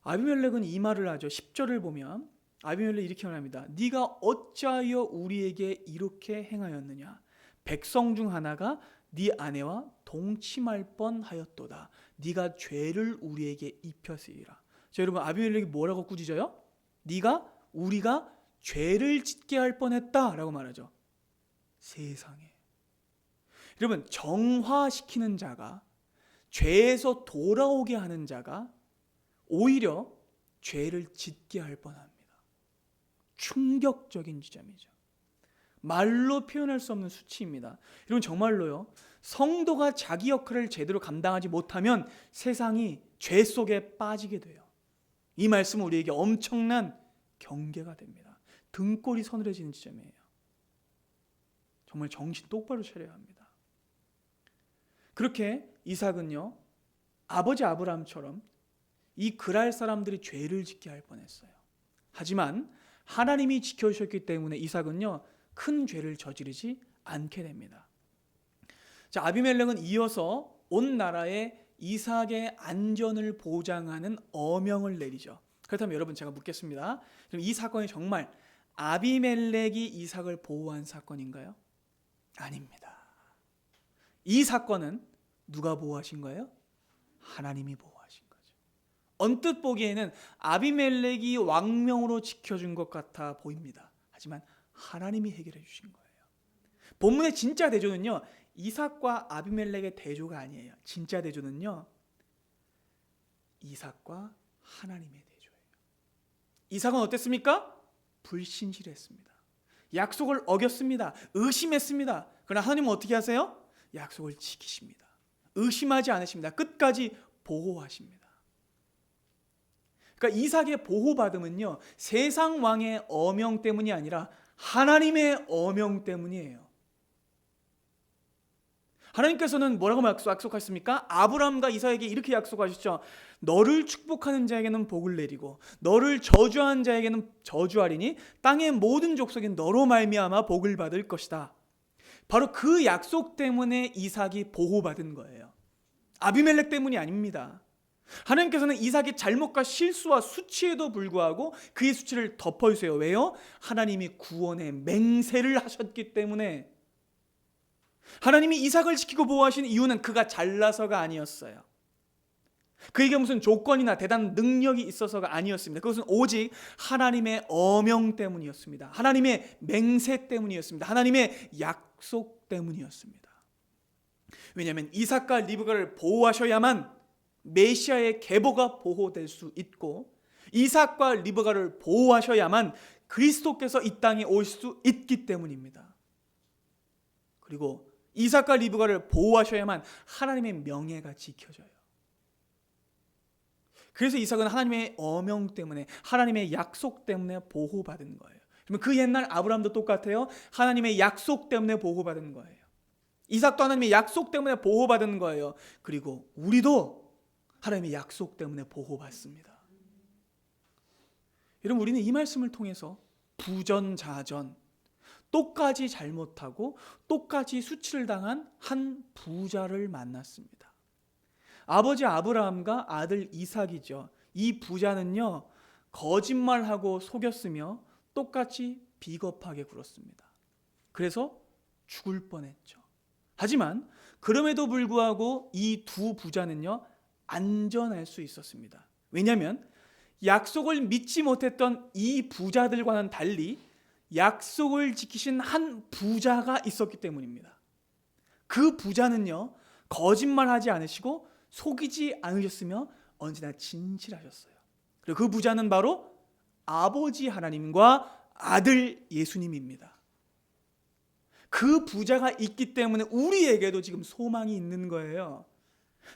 아비멜렉은 이 말을 하죠. 10절을 보면 아비멜렉이 이렇게 말합니다. 네가 어찌하여 우리에게 이렇게 행하였느냐? 백성 중 하나가 네 아내와 동침할 뻔하였도다. 네가 죄를 우리에게 입혔으리라. 자, 여러분 아비멜렉이 뭐라고 꾸짖어요? 우리가 죄를 짓게 할 뻔했다라고 말하죠. 세상에. 여러분 정화시키는 자가, 죄에서 돌아오게 하는 자가 오히려 죄를 짓게 할 뻔합니다. 충격적인 지점이죠. 말로 표현할 수 없는 수치입니다. 여러분 정말로요, 성도가 자기 역할을 제대로 감당하지 못하면 세상이 죄 속에 빠지게 돼요. 이 말씀은 우리에게 엄청난 경계가 됩니다. 등골이 서늘해지는 지점이에요. 정말 정신 똑바로 차려야 합니다. 그렇게 이삭은요, 아버지 아브라함처럼 이 그랄 사람들이 죄를 짓게 할 뻔했어요. 하지만 하나님이 지켜주셨기 때문에 이삭은요, 큰 죄를 저지르지 않게 됩니다. 자, 아비멜렉은 이어서 온 나라에 이삭의 안전을 보장하는 어명을 내리죠. 그렇다면 여러분 제가 묻겠습니다. 그럼 이 사건이 정말 아비멜렉이 이삭을 보호한 사건인가요? 아닙니다. 이 사건은 누가 보호하신 거예요? 하나님이 보호하신 거죠. 언뜻 보기에는 아비멜렉이 왕명으로 지켜준 것 같아 보입니다. 하지만 하나님이 해결해 주신 거예요. 본문의 진짜 대조는요, 이삭과 아비멜렉의 대조가 아니에요. 진짜 대조는요, 이삭과 하나님의 대조예요. 이삭은 어땠습니까? 불신실했습니다. 약속을 어겼습니다. 의심했습니다. 그러나 하나님은 어떻게 하세요? 약속을 지키십니다. 의심하지 않으십니다. 끝까지 보호하십니다. 그러니까 이삭의 보호받음은요, 세상 왕의 어명 때문이 아니라 하나님의 어명 때문이에요. 하나님께서는 뭐라고 약속하셨습니까? 아브라함과 이삭에게 이렇게 약속하셨죠. 너를 축복하는 자에게는 복을 내리고 너를 저주하는 자에게는 저주하리니 땅의 모든 족속이 너로 말미암아 복을 받을 것이다. 바로 그 약속 때문에 이삭이 보호받은 거예요. 아비멜렉 때문이 아닙니다. 하나님께서는 이삭의 잘못과 실수와 수치에도 불구하고 그의 수치를 덮어주세요. 왜요? 하나님이 구원의 맹세를 하셨기 때문에. 하나님이 이삭을 지키고 보호하신 이유는 그가 잘나서가 아니었어요. 그에게 무슨 조건이나 대단한 능력이 있어서가 아니었습니다. 그것은 오직 하나님의 어명 때문이었습니다. 하나님의 맹세 때문이었습니다. 하나님의 약속 때문이었습니다. 왜냐하면 이삭과 리브가를 보호하셔야만 메시아의 계보가 보호될 수 있고, 이삭과 리브가를 보호하셔야만 그리스도께서 이 땅에 오실 수 있기 때문입니다. 그리고 이삭과 리브가를 보호하셔야만 하나님의 명예가 지켜져요. 그래서 이삭은 하나님의 어명 때문에, 하나님의 약속 때문에 보호받은 거예요. 그러면 그 옛날 아브라함도 똑같아요. 하나님의 약속 때문에 보호받은 거예요. 이삭도 하나님의 약속 때문에 보호받은 거예요. 그리고 우리도 하나님의 약속 때문에 보호받습니다. 여러분, 우리는 이 말씀을 통해서 부전자전, 똑같이 잘못하고 똑같이 수치를 당한 한 부자를 만났습니다. 아버지 아브라함과 아들 이삭이죠. 이 부자는요, 거짓말하고 속였으며 똑같이 비겁하게 굴었습니다. 그래서 죽을 뻔했죠. 하지만 그럼에도 불구하고 이 두 부자는요, 안전할 수 있었습니다. 왜냐하면 약속을 믿지 못했던 이 부자들과는 달리 약속을 지키신 한 부자가 있었기 때문입니다. 그 부자는요, 거짓말하지 않으시고 속이지 않으셨으며 언제나 진실하셨어요. 그리고 그 부자는 바로 아버지 하나님과 아들 예수님입니다. 그 부자가 있기 때문에 우리에게도 지금 소망이 있는 거예요.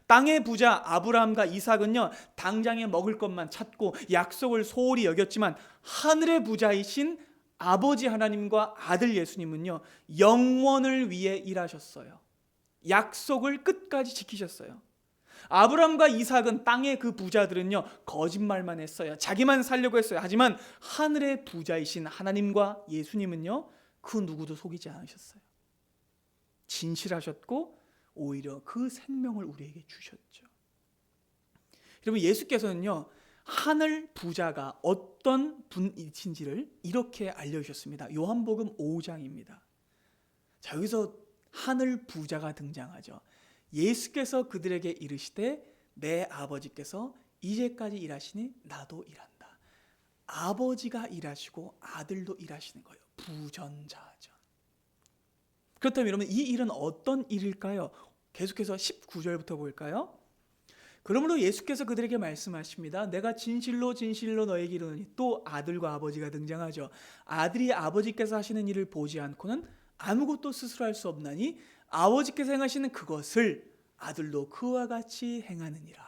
땅의 부자 아브라함과 이삭은요, 당장에 먹을 것만 찾고 약속을 소홀히 여겼지만 하늘의 부자이신 아버지 하나님과 아들 예수님은요, 영원을 위해 일하셨어요. 약속을 끝까지 지키셨어요. 아브라함과 이삭은 땅의 그 부자들은요, 거짓말만 했어요. 자기만 살려고 했어요. 하지만 하늘의 부자이신 하나님과 예수님은요, 그 누구도 속이지 않으셨어요. 진실하셨고 오히려 그 생명을 우리에게 주셨죠. 여러분, 예수께서는요, 하늘 부자가 어떤 분이신지를 이렇게 알려주셨습니다. 요한복음 5장입니다. 자, 여기서 하늘 부자가 등장하죠. 예수께서 그들에게 이르시되 내 아버지께서 이제까지 일하시니 나도 일한다. 아버지가 일하시고 아들도 일하시는 거예요. 부전자죠. 그렇다면 여러분, 이 일은 어떤 일일까요? 계속해서 19절부터 볼까요? 그러므로 예수께서 그들에게 말씀하십니다. 내가 진실로 진실로 너에게 이르노니, 또 아들과 아버지가 등장하죠. 아들이 아버지께서 하시는 일을 보지 않고는 아무것도 스스로 할 수 없나니 아버지께서 행하시는 그것을 아들도 그와 같이 행하느니라.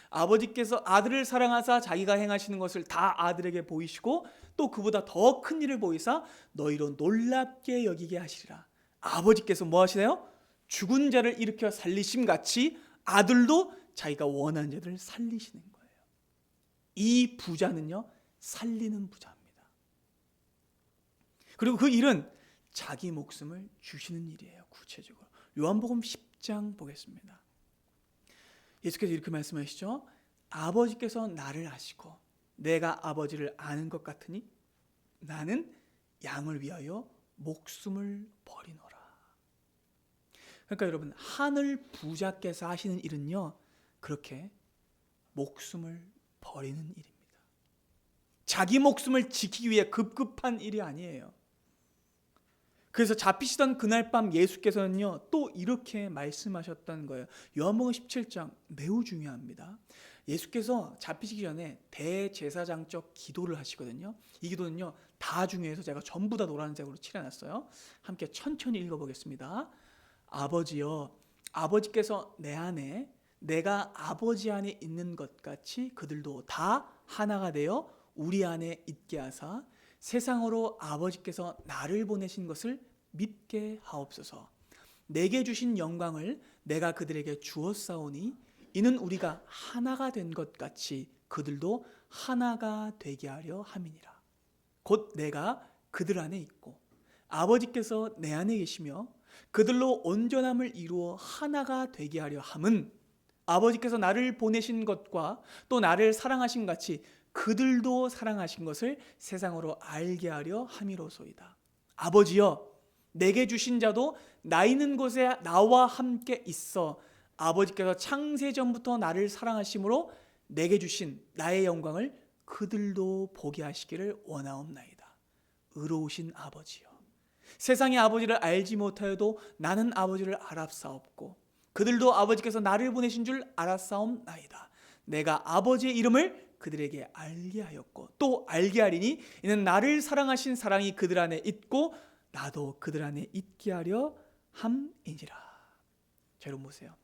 아버지께서 아들을 사랑하사 자기가 행하시는 것을 다 아들에게 보이시고 또 그보다 더 큰 일을 보이사 너희로 놀랍게 여기게 하시리라. 아버지께서 뭐 하시나요? 죽은 자를 일으켜 살리심 같이 아들도 자기가 원하는 자들을 살리시는 거예요. 이 부자는요, 살리는 부자입니다. 그리고 그 일은 자기 목숨을 주시는 일이에요. 구체적으로 요한복음 10장 보겠습니다. 예수께서 이렇게 말씀하시죠. 아버지께서 나를 아시고 내가 아버지를 아는 것 같으니 나는 양을 위하여 목숨을 버리노라. 그러니까 여러분, 하늘 부자께서 하시는 일은요, 그렇게 목숨을 버리는 일입니다. 자기 목숨을 지키기 위해 급급한 일이 아니에요. 그래서 잡히시던 그날 밤 예수께서는요, 또 이렇게 말씀하셨던 거예요. 요한복음 17장 매우 중요합니다. 예수께서 잡히시기 전에 대제사장적 기도를 하시거든요. 이 기도는요, 다 중요해서 제가 전부 다 노란색으로 칠해놨어요. 함께 천천히 읽어보겠습니다. 아버지여, 아버지께서 내 안에 내가 아버지 안에 있는 것 같이 그들도 다 하나가 되어 우리 안에 있게 하사 세상으로 아버지께서 나를 보내신 것을 믿게 하옵소서. 내게 주신 영광을 내가 그들에게 주었사오니 이는 우리가 하나가 된 것 같이 그들도 하나가 되게 하려 함이니라. 곧 내가 그들 안에 있고 아버지께서 내 안에 계시며 그들로 온전함을 이루어 하나가 되게 하려 함은 아버지께서 나를 보내신 것과 또 나를 사랑하신 같이 그들도 사랑하신 것을 세상으로 알게 하려 함이로소이다. 아버지여, 내게 주신 자도 나 있는 곳에 나와 함께 있어 아버지께서 창세전부터 나를 사랑하심으로 내게 주신 나의 영광을 그들도 보게 하시기를 원하옵나이다. 의로우신 아버지여, 세상의 아버지를 알지 못하여도 나는 아버지를 알았사옵고 그들도 아버지께서 나를 보내신 줄 알았사옵나이다. 내가 아버지의 이름을 그들에게 알게 하였고 또 알게 하리니 이는 나를 사랑하신 사랑이 그들 안에 있고 나도 그들 안에 있게 하려 함이니라. 자, 여러분 보세요.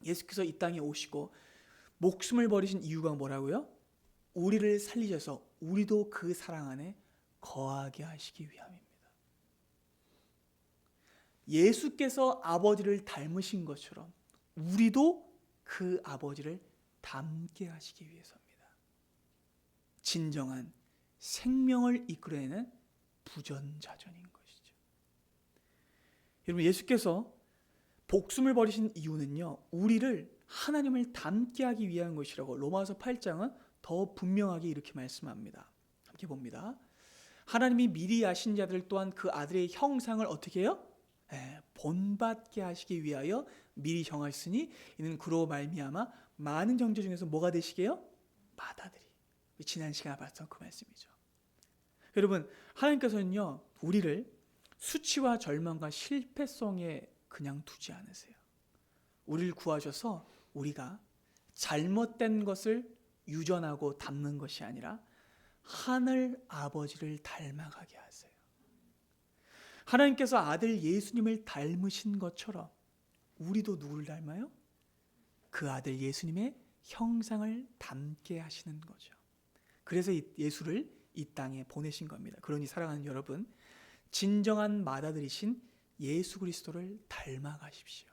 예수께서 이 땅에 오시고 목숨을 버리신 이유가 뭐라고요? 우리를 살리셔서 우리도 그 사랑 안에 거하게 하시기 위함입니다. 예수께서 아버지를 닮으신 것처럼 우리도 그 아버지를 닮게 하시기 위해서입니다. 진정한 생명을 이끌어내는 부전자전인 것이죠. 여러분, 예수께서 목숨을 버리신 이유는요, 우리를 하나님을 닮게 하기 위한 것이라고 로마서 8장은 더 분명하게 이렇게 말씀합니다. 함께 봅니다. 하나님이 미리 아신 자들 또한 그 아들의 형상을 어떻게 해요? 본받게 하시기 위하여 미리 정하셨으니 이는 그로 말미암아 많은 형제 중에서 뭐가 되시게요? 맏아들이. 지난 시간에 봤던 그 말씀이죠. 여러분, 하나님께서는요, 우리를 수치와 절망과 실패성에 그냥 두지 않으세요. 우리를 구하셔서 우리가 잘못된 것을 유전하고 닮는 것이 아니라 하늘 아버지를 닮아가게 하세요. 하나님께서 아들 예수님을 닮으신 것처럼 우리도 누구를 닮아요? 그 아들 예수님의 형상을 담게 하시는 거죠. 그래서 예수를 이 땅에 보내신 겁니다. 그러니 사랑하는 여러분, 진정한 맏아들이신 예수 그리스도를 닮아가십시오.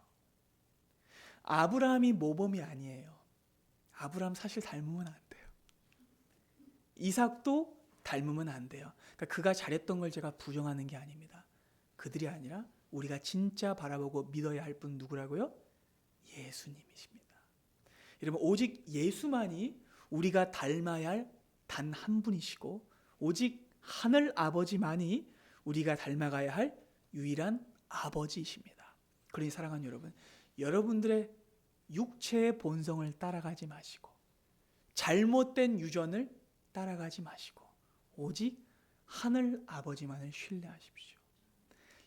아브라함이 모범이 아니에요. 아브라함 사실 닮으면 안 돼요. 이삭도 닮으면 안 돼요. 그러니까 그가 잘했던 걸 제가 부정하는 게 아닙니다. 그들이 아니라 우리가 진짜 바라보고 믿어야 할 분 누구라고요? 예수님이십니다. 여러분, 오직 예수만이 우리가 닮아야 할 단 한 분이시고, 오직 하늘 아버지만이 우리가 닮아가야 할 유일한 아버지이십니다. 그러니 사랑하는 여러분, 여러분들의 육체의 본성을 따라가지 마시고, 잘못된 유전을 따라가지 마시고, 오직 하늘 아버지만을 신뢰하십시오.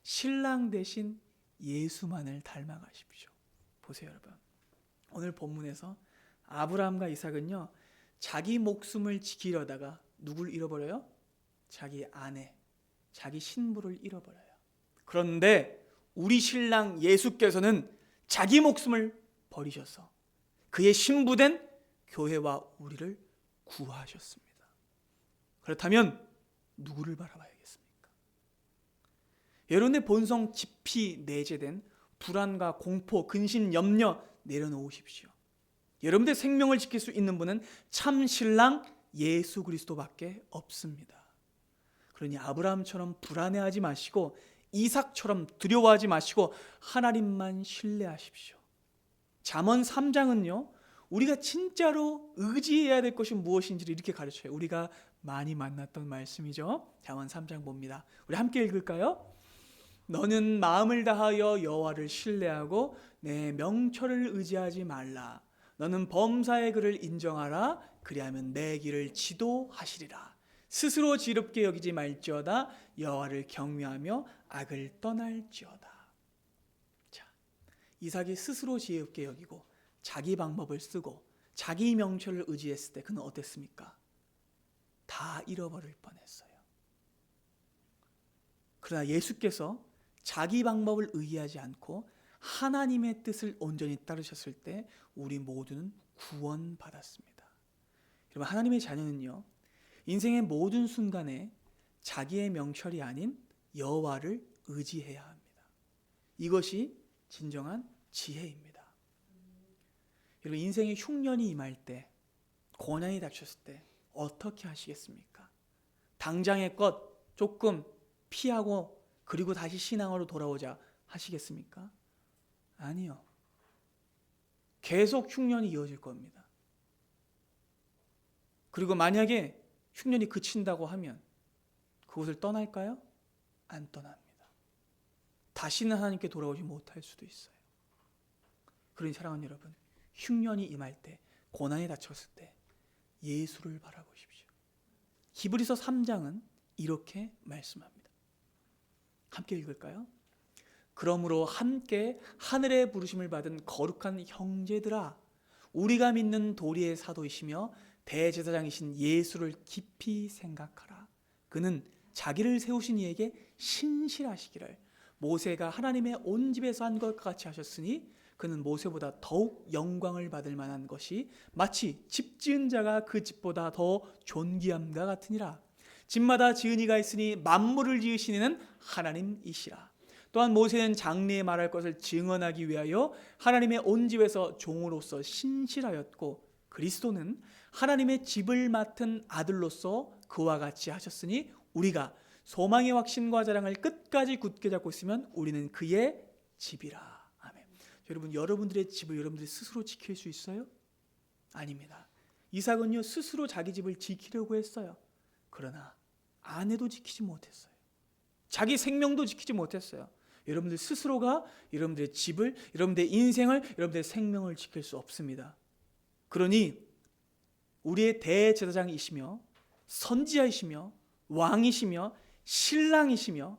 신랑 대신 예수만을 닮아가십시오. 보세요, 여러분. 오늘 본문에서 아브라함과 이삭은요, 자기 목숨을 지키려다가 누굴 잃어버려요? 자기 아내, 자기 신부를 잃어버려요. 그런데 우리 신랑 예수께서는 자기 목숨을 버리셔서 그의 신부된 교회와 우리를 구하셨습니다. 그렇다면 누구를 바라봐야겠습니까? 여러분의 본성 깊이 내재된 불안과 공포, 근심, 염려 내려놓으십시오. 여러분의 생명을 지킬 수 있는 분은 참 신랑 예수 그리스도밖에 없습니다. 그러니 아브라함처럼 불안해하지 마시고, 이삭처럼 두려워하지 마시고 하나님만 신뢰하십시오. 잠언 3장은요, 우리가 진짜로 의지해야 될 것이 무엇인지를 이렇게 가르쳐요. 우리가 많이 만났던 말씀이죠. 잠언 3장 봅니다. 우리 함께 읽을까요? 너는 마음을 다하여 여호와를 신뢰하고 내 명철을 의지하지 말라. 너는 범사의 그를 인정하라. 그리하면 내 길을 지도하시리라. 스스로 지롭게 여기지 말지어다. 여호와를 경외하며 악을 떠날지어다. 자, 이삭이 스스로 지혜롭게 여기고 자기 방법을 쓰고 자기 명철을 의지했을 때 그는 어땠습니까? 다 잃어버릴 뻔했어요. 그러나 예수께서 자기 방법을 의지하지 않고 하나님의 뜻을 온전히 따르셨을 때 우리 모두는 구원받았습니다. 여러분, 하나님의 자녀는요, 인생의 모든 순간에 자기의 명철이 아닌 여호와를 의지해야 합니다. 이것이 진정한 지혜입니다. 여러분, 인생의 흉년이 임할 때, 고난이 닥쳤을 때 어떻게 하시겠습니까? 당장의 것 조금 피하고 그리고 다시 신앙으로 돌아오자 하시겠습니까? 아니요. 계속 흉년이 이어질 겁니다. 그리고 만약에 흉년이 그친다고 하면 그곳을 떠날까요? 안 떠납니다. 다시는 하나님께 돌아오지 못할 수도 있어요. 그러니 사랑하는 여러분, 흉년이 임할 때, 고난에 닥쳤을 때 예수를 바라보십시오. 히브리서 3장은 이렇게 말씀합니다. 함께 읽을까요? 그러므로 함께 하늘의 부르심을 받은 거룩한 형제들아, 우리가 믿는 도리의 사도이시며 대제사장이신 예수를 깊이 생각하라. 그는 자기를 세우신 이에게 신실하시기를 모세가 하나님의 온 집에서 한 것과 같이 하셨으니 그는 모세보다 더욱 영광을 받을 만한 것이 마치 집 지은 자가 그 집보다 더 존귀함과 같으니라. 집마다 지은 이가 있으니 만물을 지으신 이는 하나님이시라. 또한 모세는 장래에 말할 것을 증언하기 위하여 하나님의 온 집에서 종으로서 신실하였고, 그리스도는 하나님의 집을 맡은 아들로서 그와 같이 하셨으니 우리가 소망의 확신과 자랑을 끝까지 굳게 잡고 있으면 우리는 그의 집이라. 아멘. 여러분, 여러분들의 집을 여러분들이 스스로 지킬 수 있어요? 아닙니다. 이삭은요, 스스로 자기 집을 지키려고 했어요. 그러나 아내도 지키지 못했어요. 자기 생명도 지키지 못했어요. 여러분들 스스로가 여러분들의 집을, 여러분들의 인생을, 여러분들의 생명을 지킬 수 없습니다. 그러니 우리의 대제사장이시며 선지자이시며 왕이시며 신랑이시며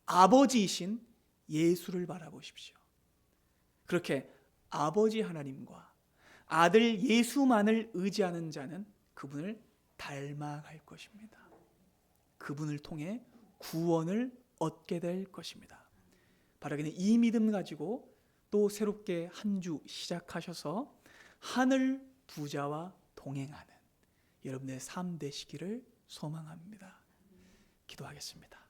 아버지이신 예수를 바라보십시오. 그렇게 아버지 하나님과 아들 예수만을 의지하는 자는 그분을 닮아갈 것입니다. 그분을 통해 구원을 얻게 될 것입니다. 바라기는 이 믿음 가지고 또 새롭게 한 주 시작하셔서 하늘 부자와 동행하는 여러분의 삶 되시기를 소망합니다. 기도하겠습니다.